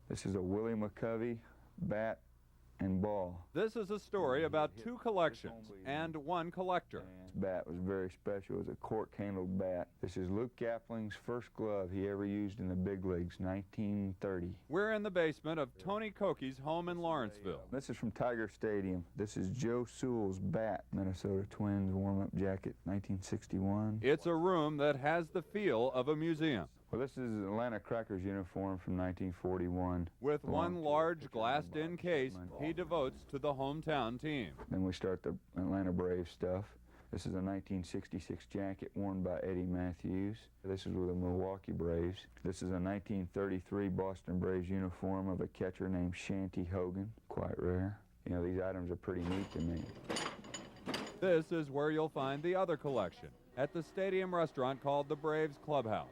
This is a Willie McCovey bat and ball. This is a story about two collections and one collector. This bat was very special. It was a cork-handled bat. This is Luke Gapling's first glove he ever used in the big leagues, 1930. We're in the basement of Tony Koke's home in Lawrenceville. This is from Tiger Stadium. This is Joe Sewell's bat, Minnesota Twins warm-up jacket, 1961. It's a room that has the feel of a museum. Well, this is Atlanta Crackers uniform from 1941. With one large glassed-in case he devotes to the hometown team. Then we start the Atlanta Braves stuff. This is a 1966 jacket worn by Eddie Matthews. This is with the Milwaukee Braves. This is a 1933 Boston Braves uniform of a catcher named Shanty Hogan. Quite rare. You know, these items are pretty neat to me. This is where you'll find the other collection, at the stadium restaurant called the Braves Clubhouse.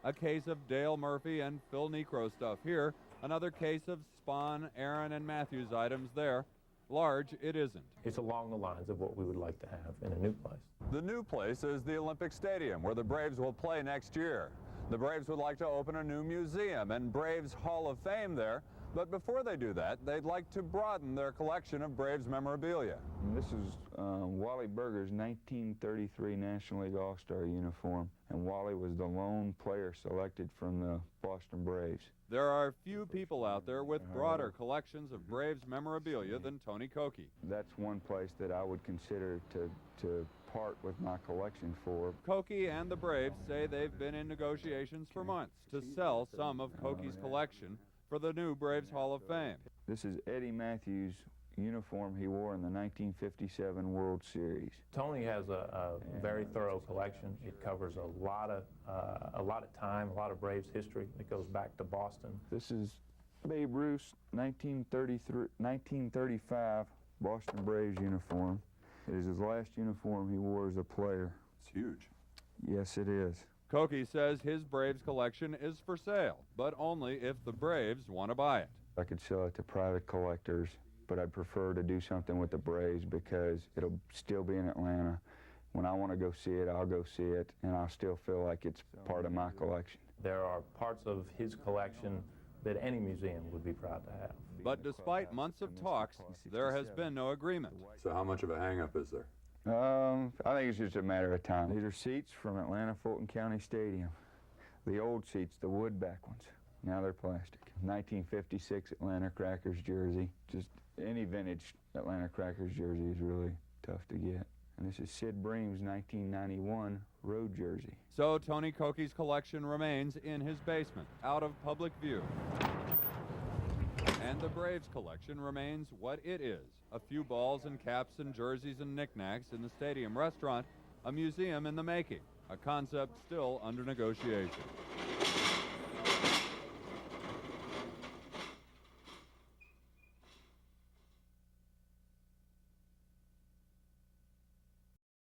A case of Dale Murphy and Phil Necro stuff here, another case of Spahn, Aaron, and Matthews items there. Large it isn't. It's along the lines of what we would like to have in a new place. The new place is the Olympic Stadium, where the Braves will play next year. The Braves would like to open a new museum and Braves Hall of Fame there, but before they do that, they'd like to broaden their collection of Braves memorabilia. And this is Wally Berger's 1933 National League All-Star uniform, and Wally was the lone player selected from the Boston Braves. There are few people out there with broader collections of Braves memorabilia than Tony Koke. That's one place that I would consider to part with my collection for. Koke and the Braves say they've been in negotiations for months to sell some of Koke's collection for the new Braves Hall of Fame. This is Eddie Matthews' uniform he wore in the 1957 World Series. Tony has a very thorough collection. It covers a lot of time, a lot of Braves history. It goes back to Boston. This is Babe Ruth's 1935 Boston Braves uniform. It is his last uniform he wore as a player. It's huge. Yes, it is. Koke says his Braves collection is for sale, but only if the Braves want to buy it. I could sell it to private collectors, but I'd prefer to do something with the Braves because it'll still be in Atlanta. When I want to go see it, I'll go see it, and I'll still feel like it's part of my collection. There are parts of his collection that any museum would be proud to have. But despite months of talks, there has been no agreement. So how much of a hang-up is there? I think it's just a matter of time. These are seats from Atlanta Fulton County Stadium. The old seats, the wood back ones. Now they're plastic. 1956 Atlanta Crackers jersey. Just any vintage Atlanta Crackers jersey is really tough to get. And this is Sid Bream's 1991 road jersey. So Tony Koke's collection remains in his basement, out of public view. And the Braves collection remains what it is. A few balls and caps and jerseys and knickknacks in the stadium restaurant, a museum in the making, a concept still under negotiation.